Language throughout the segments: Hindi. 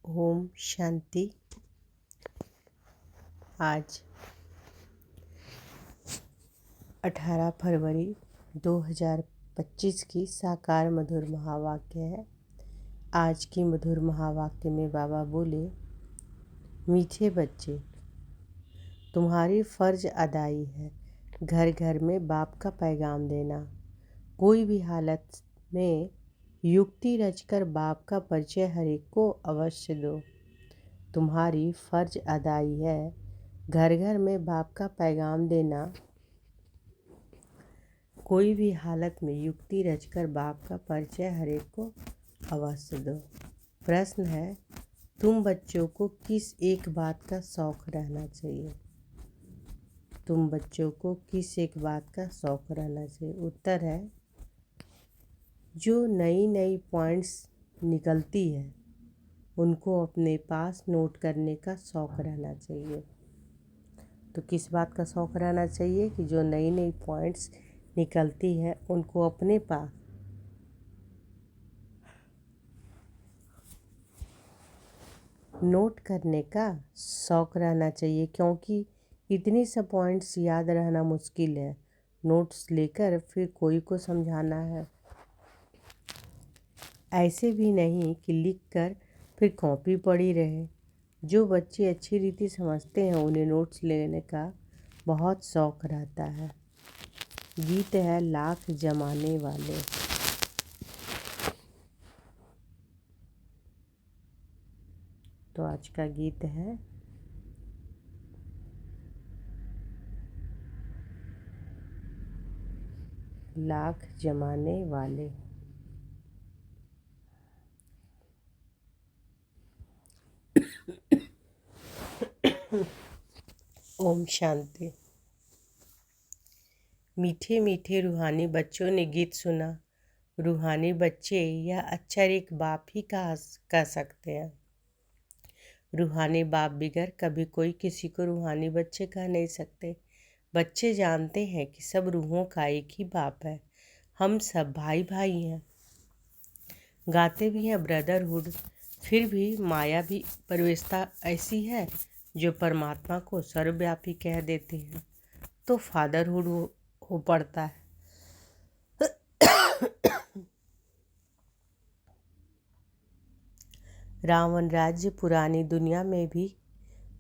ओम शांति। आज 18 फरवरी 2025 की साकार मधुर महावाक्य है। आज की मधुर महावाक्य में बाबा बोले, मीठे बच्चे, तुम्हारी फर्ज अदाई है घर घर में बाप का पैगाम देना। कोई भी हालत में युक्ति रचकर बाप का परिचय हर एक को अवश्य दो। तुम्हारी फर्ज अदाई है घर घर में बाप का पैगाम देना। कोई भी हालत में युक्ति रचकर बाप का परिचय हर एक को अवश्य दो। प्रश्न है, तुम बच्चों को किस एक बात का शौक रहना चाहिए? तुम बच्चों को किस एक बात का शौक रहना चाहिए? उत्तर है, जो नई नई पॉइंट्स निकलती है उनको अपने पास नोट करने का शौक रहना चाहिए। तो किस बात का शौक रहना चाहिए कि जो नई नई पॉइंट्स निकलती है उनको अपने पास नोट करने का शौक रहना चाहिए, क्योंकि इतनी सब पॉइंट्स याद रहना मुश्किल है। नोट्स लेकर फिर कोई को समझाना है। ऐसे भी नहीं कि लिखकर फिर कॉपी पड़ी रहे। जो बच्चे अच्छी रीति समझते हैं उन्हें नोट्स लेने का बहुत शौक रहता है। गीत है लाख जमाने वाले। तो आज का गीत है, लाख जमाने वाले। ओम शांति। मीठे मीठे रूहानी बच्चों ने गीत सुना। रूहानी बच्चे या अक्षर एक बाप ही कह सकते हैं। रूहानी बाप बिगर कभी कोई किसी को रूहानी बच्चे कह नहीं सकते। बच्चे जानते हैं कि सब रूहों का एक ही बाप है। हम सब भाई भाई हैं। गाते भी हैं ब्रदरहुड। फिर भी माया भी प्रवेशता ऐसी है जो परमात्मा को सर्वव्यापी कह देते हैं, तो फादरहुड हो पड़ता है। रावण राज्य पुरानी दुनिया में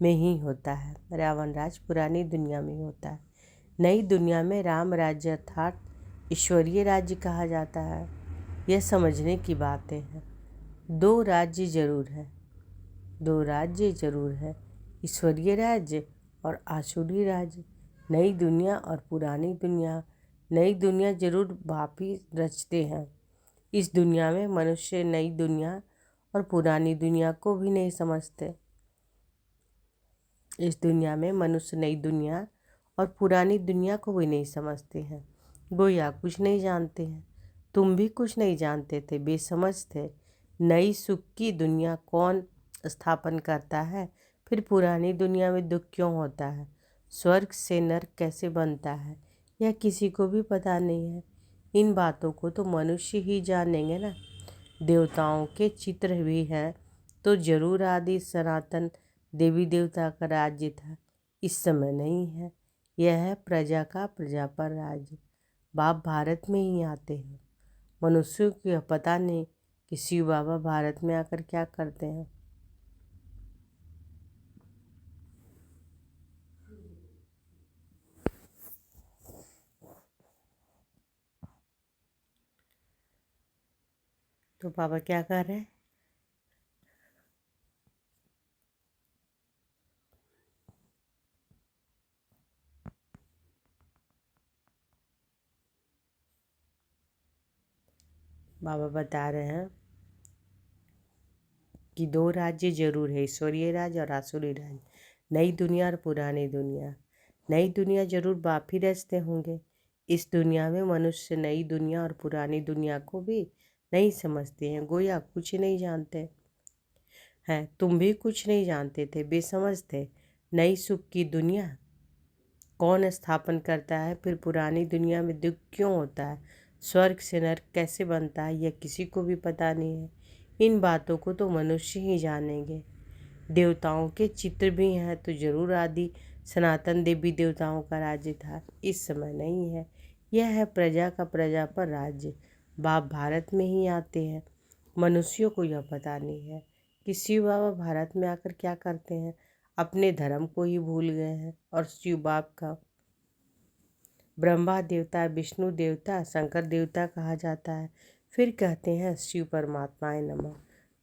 ही होता है। रावण राज्य पुरानी दुनिया में ही होता है। नई दुनिया में राम राज्य अर्थात ईश्वरीय राज्य कहा जाता है। यह समझने की बातें हैं। दो राज्य जरूर है, ईश्वरीय राज्य और आसुरी राज्य। नई दुनिया और पुरानी दुनिया। नई दुनिया जरूर बाप ही रचते हैं। इस दुनिया में मनुष्य नई दुनिया और पुरानी दुनिया को भी नहीं समझते। इस दुनिया में मनुष्य नई दुनिया और पुरानी दुनिया को भी नहीं समझते हैं। गोया कुछ नहीं जानते हैं। तुम भी कुछ नहीं जानते थे, बेसमझ थे। नई सुख की दुनिया कौन स्थापन करता है? फिर पुरानी दुनिया में दुख क्यों होता है? स्वर्ग से नरक कैसे बनता है? यह किसी को भी पता नहीं है। इन बातों को तो मनुष्य ही जानेंगे ना। देवताओं के चित्र भी हैं, तो जरूर आदि सनातन देवी देवता का राज्य था। इस समय नहीं है। यह है प्रजा का प्रजा पर राज्य। बाप भारत में ही आते हैं। मनुष्यों को यह पता नहीं कि शिव बाबा भारत में आकर क्या करते हैं। तो बाबा क्या कर रहे हैं? बाबा बता रहे हैं कि दो राज्य जरूर है, ईश्वरीय राज्य और आसुरी राज्य। नई दुनिया और पुरानी दुनिया। नई दुनिया जरूर बाप ही रचते होंगे। इस दुनिया में मनुष्य नई दुनिया और पुरानी दुनिया को भी नहीं समझते हैं। गोया कुछ नहीं जानते हैं। तुम भी कुछ नहीं जानते थे, बेसमझ थे। नई सुख की दुनिया कौन स्थापन करता है? फिर पुरानी दुनिया में दुख क्यों होता है? स्वर्ग से नरक कैसे बनता है? यह किसी को भी पता नहीं है। इन बातों को तो मनुष्य ही जानेंगे। देवताओं के चित्र भी हैं तो जरूर आदि सनातन देवी देवताओं का राज्य था, इस समय नहीं है। यह है प्रजा का प्रजा पर राज्य। बाप भारत में ही आते हैं। मनुष्यों को यह पता नहीं है कि शिव बाबा भारत में आकर क्या करते हैं। अपने धर्म को ही भूल गए हैं और शिव बाप का ब्रह्मा देवता, विष्णु देवता, शंकर देवता कहा जाता है। फिर कहते हैं शिव परमात्माए नमः।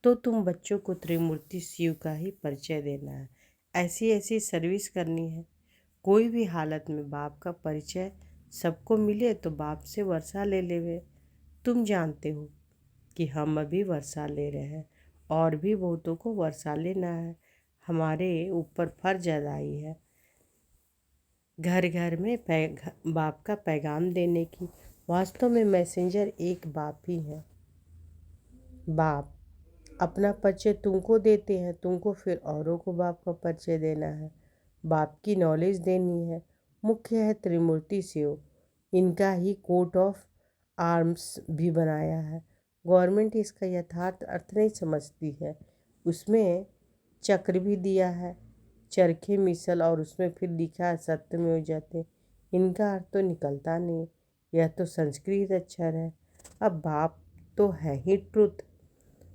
तो तुम बच्चों को त्रिमूर्ति शिव का ही परिचय देना है। ऐसी ऐसी सर्विस करनी है। कोई भी हालत में बाप का परिचय सबको मिले तो बाप से वर्षा ले लेवे। तुम जानते हो कि हम अभी वर्षा ले रहे हैं और भी बहुतों को वर्षा लेना है। हमारे ऊपर फर्ज अदाई है घर घर में बाप का पैगाम देने की। वास्तव में मैसेंजर एक बाप ही है। बाप अपना परिचय तुमको देते हैं, तुमको फिर औरों को बाप का परिचय देना है, बाप की नॉलेज देनी है। मुख्य है त्रिमूर्ति शिव। इनका ही कोट ऑफ आर्म्स भी बनाया है। गवर्नमेंट इसका यथार्थ अर्थ नहीं समझती है। उसमें चक्र भी दिया है, चरखे मिसल, और उसमें फिर लिखा है सत्य में हो जाते। इनका अर्थ तो निकलता नहीं। यह तो संस्कृत अक्षर है। अब बाप तो है ही ट्रुथ।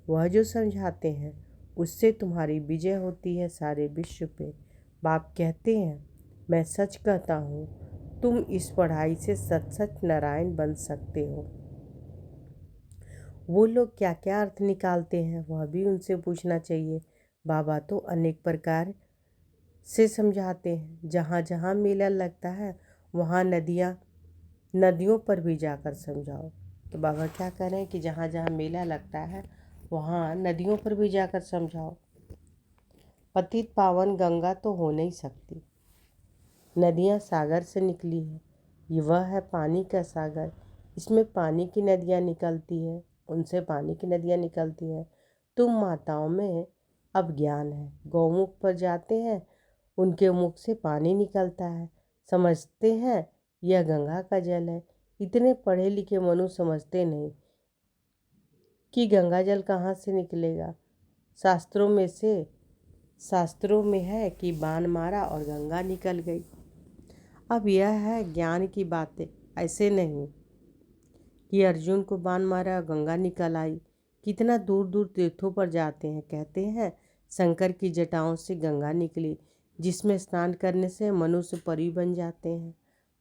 वह जो समझाते हैं उससे तुम्हारी विजय होती है सारे विश्व पे। बाप कहते हैं मैं सच कहता हूँ, तुम इस पढ़ाई से सच सच नारायण बन सकते हो। वो लोग क्या क्या अर्थ निकालते हैं वह भी उनसे पूछना चाहिए। बाबा तो अनेक प्रकार से समझाते हैं। जहाँ जहाँ मेला लगता है वहाँ नदियों पर भी जाकर समझाओ। तो बाबा क्या कह रहे हैं कि जहाँ जहाँ मेला लगता है वहाँ नदियों पर भी जाकर समझाओ। पतित पावन गंगा तो हो नहीं सकती। नदियाँ सागर से निकली है। ये वह है पानी का सागर। इसमें पानी की नदियाँ निकलती है, उनसे पानी की नदियाँ निकलती हैं। तुम माताओं में अब ज्ञान है। गौमुख पर जाते हैं, उनके मुख से पानी निकलता है। समझते हैं यह गंगा का जल है। इतने पढ़े लिखे मनुष्य समझते नहीं कि गंगा जल कहाँ से निकलेगा। शास्त्रों में है कि बाण मारा और गंगा निकल गई। अब यह है ज्ञान की बातें, ऐसे नहीं कि अर्जुन को बाण मारा गंगा निकल आई। कितना दूर दूर तीर्थों पर जाते हैं, कहते हैं शंकर की जटाओं से गंगा निकली, जिसमें स्नान करने से मनुष्य परी बन जाते हैं,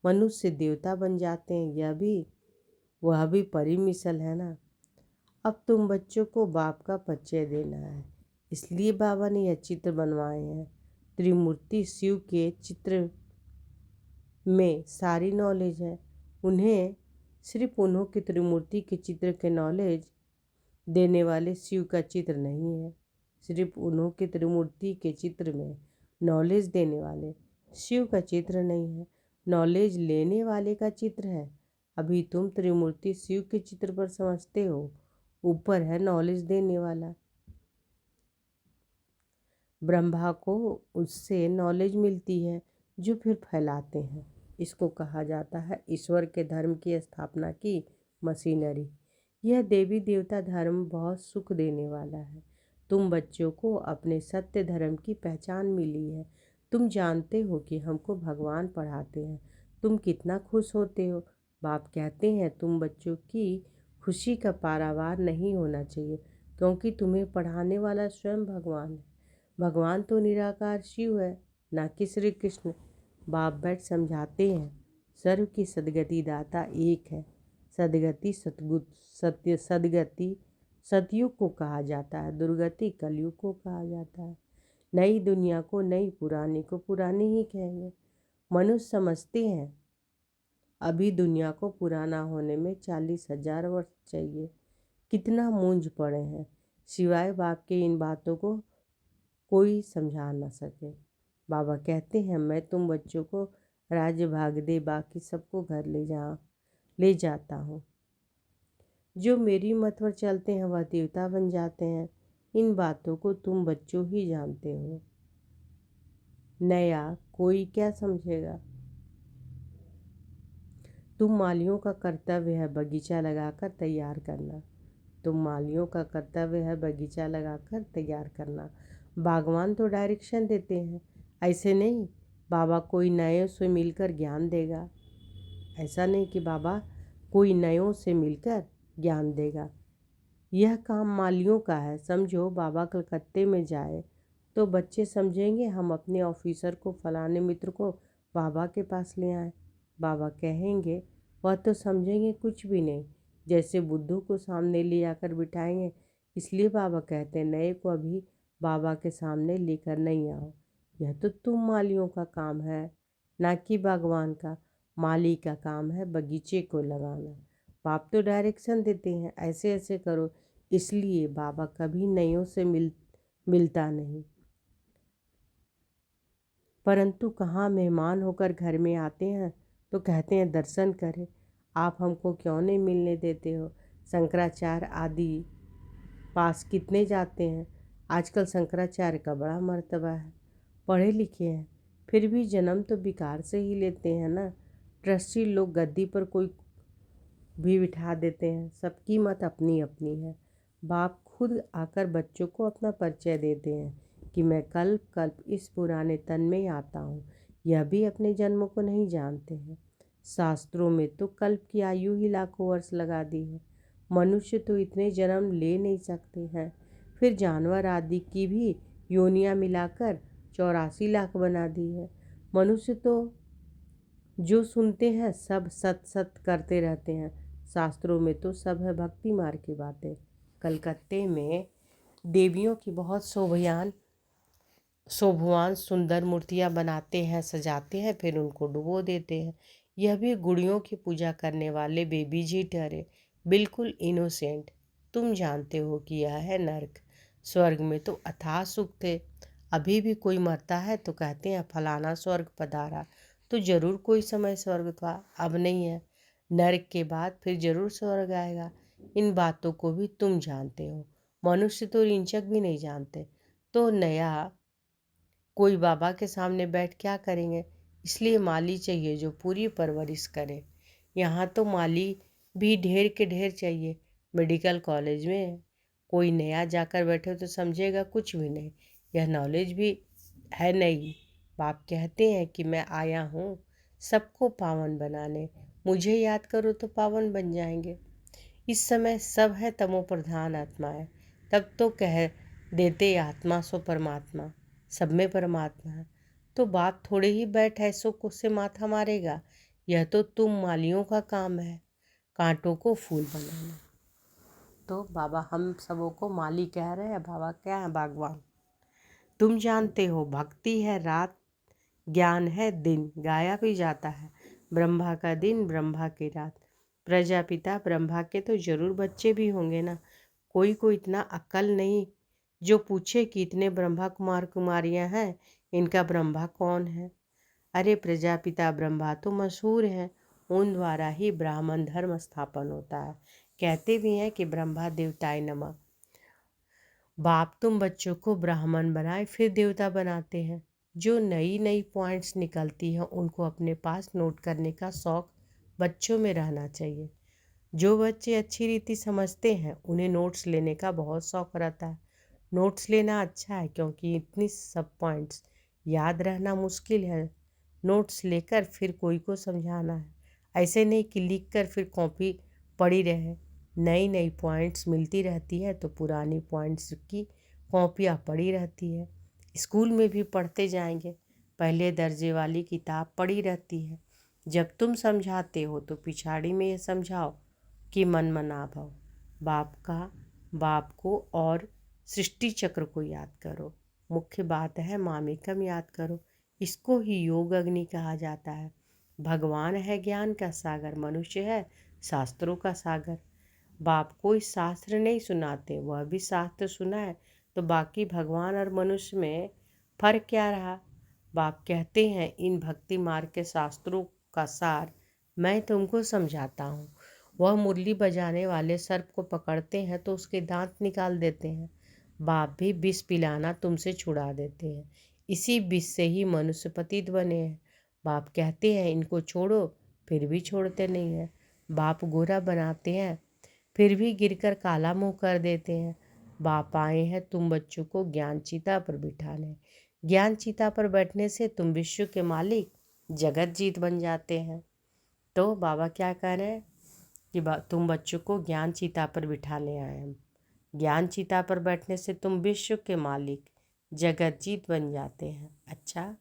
मनुष्य देवता बन जाते हैं। वह भी परी मिसल है ना। अब तुम बच्चों को बाप का परिचय देना है, इसलिए बाबा ने यह चित्र बनवाए हैं। त्रिमूर्ति शिव के चित्र में सारी नॉलेज है। उन्हें सिर्फ उन्हों की त्रिमूर्ति के चित्र के नॉलेज देने वाले शिव का चित्र नहीं है। सिर्फ उन्हों के त्रिमूर्ति के चित्र में नॉलेज देने वाले शिव का चित्र नहीं है, नॉलेज लेने वाले का चित्र है। अभी तुम त्रिमूर्ति शिव के चित्र पर समझते हो, ऊपर है नॉलेज देने वाला। ब्रह्मा को उससे नॉलेज मिलती है जो फिर फैलाते हैं। इसको कहा जाता है ईश्वर के धर्म की स्थापना की मशीनरी। यह देवी देवता धर्म बहुत सुख देने वाला है। तुम बच्चों को अपने सत्य धर्म की पहचान मिली है। तुम जानते हो कि हमको भगवान पढ़ाते हैं। तुम कितना खुश होते हो। बाप कहते हैं तुम बच्चों की खुशी का पारावार नहीं होना चाहिए, क्योंकि तुम्हें पढ़ाने वाला स्वयं भगवान है। भगवान तो निराकार शिव है, ना कि श्री कृष्ण। बाप बैठ समझाते हैं सर्व की सदगति दाता एक है। सदगति सदगति सतयुग को कहा जाता है, दुर्गति कलयुग को कहा जाता है। नई दुनिया को नई, पुरानी को पुरानी ही कहेंगे। मनुष्य समझते हैं अभी दुनिया को पुराना होने में 40,000 वर्ष चाहिए। कितना मूंझ पड़े हैं, सिवाय बाप के इन बातों को कोई समझा न सके। बाबा कहते हैं मैं तुम बच्चों को राज्य भाग दे बाकी सबको घर ले जाता हूँ। जो मेरी मत पर चलते हैं वह देवता बन जाते हैं। इन बातों को तुम बच्चों ही जानते हो, नया कोई क्या समझेगा। तुम मालियों का कर्तव्य है बगीचा लगाकर तैयार करना। तुम मालियों का कर्तव्य है बगीचा लगाकर तैयार करना। बागवान तो डायरेक्शन देते हैं, ऐसे नहीं बाबा कोई नए से मिलकर ज्ञान देगा। ऐसा नहीं कि बाबा कोई नयों से मिलकर ज्ञान देगा। यह काम मालियों का है। समझो बाबा कलकत्ते में जाए तो बच्चे समझेंगे हम अपने ऑफिसर को फलाने मित्र को बाबा के पास ले आए। बाबा कहेंगे वह तो समझेंगे कुछ भी नहीं, जैसे बुद्धू को सामने ले आकर बिठाएंगे। इसलिए बाबा कहते हैं नए को अभी बाबा के सामने लेकर नहीं आओ। यह तो तुम मालियों का काम है, ना कि बागवान का। माली का काम है बगीचे को लगाना। बाप तो डायरेक्शन देते हैं ऐसे ऐसे करो, इसलिए बाबा कभी नयों से मिलता नहीं। परंतु कहाँ मेहमान होकर घर में आते हैं तो कहते हैं दर्शन करें, आप हमको क्यों नहीं मिलने देते हो। शंकराचार्य आदि पास कितने जाते हैं। आजकल शंकराचार्य का बड़ा मर्तबा है, पढ़े लिखे हैं, फिर भी जन्म तो बेकार से ही लेते हैं ना। ट्रस्टी लोग गद्दी पर कोई भी बिठा देते हैं, सबकी मत अपनी अपनी है। बाप खुद आकर बच्चों को अपना परिचय देते हैं कि मैं कल्प इस पुराने तन में आता हूँ। यह भी अपने जन्म को नहीं जानते हैं। शास्त्रों में तो कल्प की आयु ही लाखों वर्ष लगा दी है। मनुष्य तो इतने जन्म ले नहीं सकते हैं, फिर जानवर आदि की भी योनियां मिलाकर 84 लाख बना दी है। मनुष्य तो जो सुनते हैं सब सत सत करते रहते हैं। शास्त्रों में तो सब है भक्ति मार्ग की बातें। कलकत्ते में देवियों की बहुत शोभवान सुंदर मूर्तियां बनाते हैं, सजाते हैं, फिर उनको डुबो देते हैं। यह भी गुड़ियों की पूजा करने वाले बेबी जी ठहरे, बिल्कुल इनोसेंट। तुम जानते हो कि यह है नर्क। स्वर्ग में तो अथाह सुख थे। अभी भी कोई मरता है तो कहते हैं फलाना स्वर्ग पधारा, तो जरूर कोई समय स्वर्ग था, अब नहीं है। नरक के बाद फिर जरूर स्वर्ग आएगा। इन बातों को भी तुम जानते हो, मनुष्य तो रिंचक भी नहीं जानते। तो नया कोई बाबा के सामने बैठ क्या करेंगे। इसलिए माली चाहिए जो पूरी परवरिश करे। यहाँ तो माली भी ढेर के ढेर चाहिए। मेडिकल कॉलेज में कोई नया जाकर बैठे तो समझेगा कुछ भी नहीं, यह नॉलेज भी है नहीं। बाप कहते हैं कि मैं आया हूँ सबको पावन बनाने, मुझे याद करो तो पावन बन जाएंगे। इस समय सब है तमो प्रधान आत्माएं, तब तो कह देते आत्मा सो परमात्मा, सब में परमात्मा है। तो बाप थोड़े ही बैठ ऐसो को से माथा मारेगा। यह तो तुम मालियों का काम है, कांटों को फूल बनाना। तो बाबा हम सबों को माली कह रहे हैं, बाबा क्या है बागवान। तुम जानते हो भक्ति है रात, ज्ञान है दिन, गाया भी जाता है। ब्रह्मा का दिन ब्रह्मा की रात। प्रजापिता ब्रह्मा के तो जरूर बच्चे भी होंगे ना। कोई को इतना अक्ल नहीं जो पूछे कि इतने ब्रह्मा कुमार कुमारियां हैं, इनका ब्रह्मा कौन है। अरे प्रजापिता ब्रह्मा तो मशहूर हैं, उन द्वारा ही ब्राह्मण धर्म स्थापन होता है। कहते भी हैं कि ब्रह्मा देवताय नमः। बाप तुम बच्चों को ब्राह्मण बनाए फिर देवता बनाते हैं। जो नई नई पॉइंट्स निकलती हैं उनको अपने पास नोट करने का शौक बच्चों में रहना चाहिए। जो बच्चे अच्छी रीति समझते हैं उन्हें नोट्स लेने का बहुत शौक रहता है। नोट्स लेना अच्छा है क्योंकि इतनी सब पॉइंट्स याद रहना मुश्किल है। नोट्स लेकर फिर कोई को समझाना है, ऐसे नहीं कि लिख कर फिर कॉपी पड़ी रहे। नई नई पॉइंट्स मिलती रहती है तो पुरानी पॉइंट्स की कॉपियाँ पड़ी रहती है। स्कूल में भी पढ़ते जाएंगे, पहले दर्जे वाली किताब पड़ी रहती है। जब तुम समझाते हो तो पिछाड़ी में ये समझाओ कि मन मना भव। बाप को और सृष्टि चक्र को याद करो। मुख्य बात है मामेकम याद करो। इसको ही योग अग्नि कहा जाता है। भगवान है ज्ञान का सागर, मनुष्य है शास्त्रों का सागर। बाप कोई शास्त्र नहीं सुनाते, वह भी शास्त्र सुना है, तो बाकी भगवान और मनुष्य में फर्क क्या रहा। बाप कहते हैं इन भक्ति मार्ग के शास्त्रों का सार मैं तुमको समझाता हूँ। वह मुरली बजाने वाले सर्प को पकड़ते हैं तो उसके दांत निकाल देते हैं। बाप भी विष पिलाना तुमसे छुड़ा देते हैं, इसी विष से ही मनुष्य पतित बने हैं। बाप कहते हैं इनको छोड़ो, फिर भी छोड़ते नहीं हैं। बाप गोरा बनाते हैं फिर भी गिरकर काला मुंह कर देते हैं। बाप आए हैं तुम बच्चों को ज्ञान चिता पर बिठाने। ज्ञान चिता पर बैठने से तुम विश्व के मालिक जगत जीत बन जाते हैं। तो बाबा क्या कह रहे हैं कि तुम बच्चों को ज्ञान चिता पर बिठाने आए हैं। ज्ञान चिता पर बैठने से तुम विश्व के मालिक जगत जीत बन जाते हैं। अच्छा,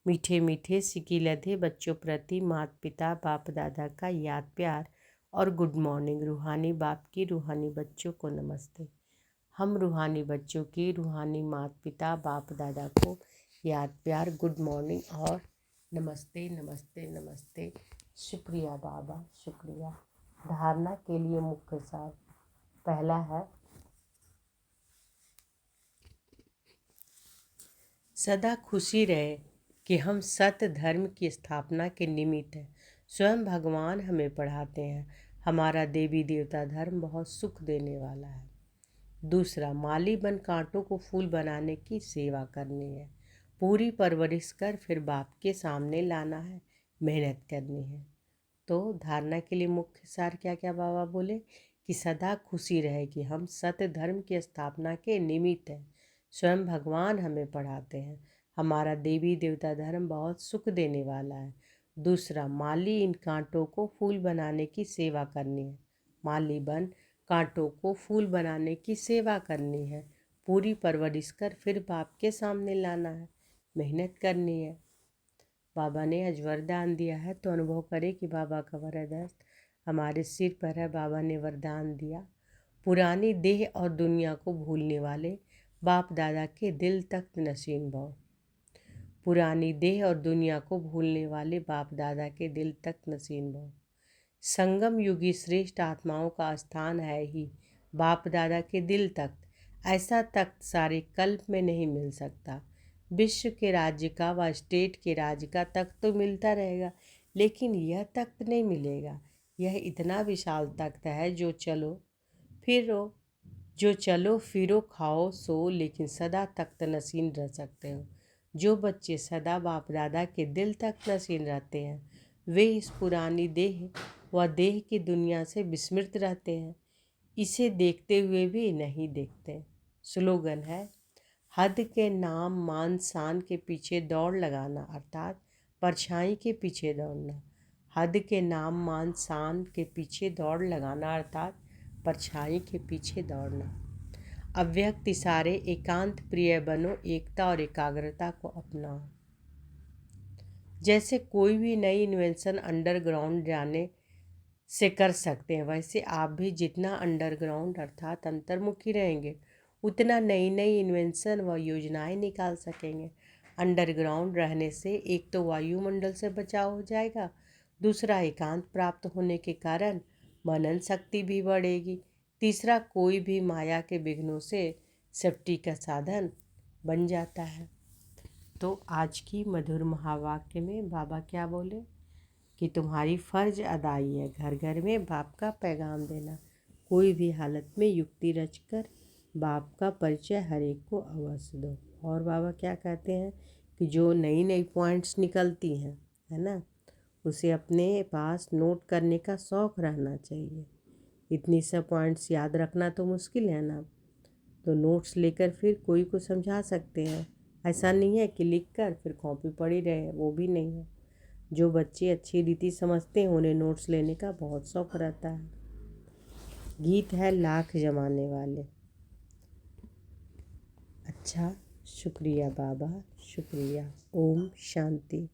मीठे मीठे सिकी लधे बच्चों प्रति माता पिता बाप दादा का याद प्यार और गुड मॉर्निंग। रूहानी बाप की रूहानी बच्चों को नमस्ते। हम रूहानी बच्चों की रूहानी माता पिता बाप दादा को याद प्यार गुड मॉर्निंग और नमस्ते नमस्ते नमस्ते। शुक्रिया बाबा, शुक्रिया। धारणा के लिए मुख्य सार पहला है, सदा खुशी रहे कि हम सत्य धर्म की स्थापना के निमित्त हैं। स्वयं भगवान हमें पढ़ाते हैं। हमारा देवी देवता धर्म बहुत सुख देने वाला है। दूसरा, माली बन कांटों को फूल बनाने की सेवा करनी है। पूरी परवरिश कर फिर बाप के सामने लाना है, मेहनत करनी है। तो धारणा के लिए मुख्य सार क्या क्या बाबा बोले कि सदा खुशी रहे कि हम सत्य धर्म की स्थापना के निमित्त हैं। स्वयं भगवान हमें पढ़ाते हैं। हमारा देवी देवता धर्म बहुत सुख देने वाला है। दूसरा, माली इन कांटों को फूल बनाने की सेवा करनी है। माली बन कांटों को फूल बनाने की सेवा करनी है। पूरी परवरिश कर फिर बाप के सामने लाना है, मेहनत करनी है। बाबा ने आज वरदान दिया है तो अनुभव करें कि बाबा का वरद हस्त हमारे सिर पर है। बाबा ने वरदान दिया, पुरानी देह और दुनिया को भूलने वाले बाप दादा के दिल तख्त नशीन भव। पुरानी देह और दुनिया को भूलने वाले बाप दादा के दिल तख्त नशीन भव। संगम युगी श्रेष्ठ आत्माओं का स्थान है ही बाप दादा के दिल तख्त। ऐसा तख्त सारे कल्प में नहीं मिल सकता। विश्व के राज्य का व स्टेट के राज्य का तख्त तो मिलता रहेगा, लेकिन यह तख्त नहीं मिलेगा। यह इतना विशाल तख्त है जो चलो फिरो खाओ सो, लेकिन सदा तख्त नशीन रह सकते हो। जो बच्चे सदा बाप दादा के दिल तख्त नशीन रहते हैं वे इस पुरानी देह व देह की दुनिया से विस्मृत रहते हैं। इसे देखते हुए भी नहीं देखते। स्लोगन है, हद के नाम मान शान के पीछे दौड़ लगाना, अर्थात परछाई के पीछे दौड़ना। हद के नाम मान शान के पीछे दौड़ लगाना, अर्थात परछाई के पीछे दौड़ना। अव्यक्त इशारे एकांत प्रिय बनो, एकता और एकाग्रता को अपनाओ। जैसे कोई भी नई इन्वेंशन अंडरग्राउंड जाने से कर सकते हैं, वैसे आप भी जितना अंडरग्राउंड अर्थात अंतर्मुखी रहेंगे उतना नई नई इन्वेंशन व योजनाएं निकाल सकेंगे। अंडरग्राउंड रहने से एक तो वायुमंडल से बचाव हो जाएगा, दूसरा एकांत प्राप्त होने के कारण मनन शक्ति भी बढ़ेगी, तीसरा कोई भी माया के विघ्नों से सेफ्टी का साधन बन जाता है। तो आज की मधुर महावाक्य में बाबा क्या बोले कि तुम्हारी फर्ज अदाई है घर घर में बाप का पैगाम देना। कोई भी हालत में युक्ति रचकर बाप का परिचय हर एक को अवश्य दो। और बाबा क्या कहते हैं कि जो नई नई पॉइंट्स निकलती हैं, है ना, उसे अपने पास नोट करने का शौक़ रहना चाहिए। इतनी सब पॉइंट्स याद रखना तो मुश्किल है ना, तो नोट्स लेकर फिर कोई को समझा सकते हैं। ऐसा नहीं है कि लिख कर फिर कॉपी पड़ी रहे, वो भी नहीं है। जो बच्चे अच्छी रीति समझते हैं उन्हें नोट्स लेने का बहुत शौक़ रहता है। गीत है लाख जमाने वाले। अच्छा, शुक्रिया बाबा, शुक्रिया। ओम शांति।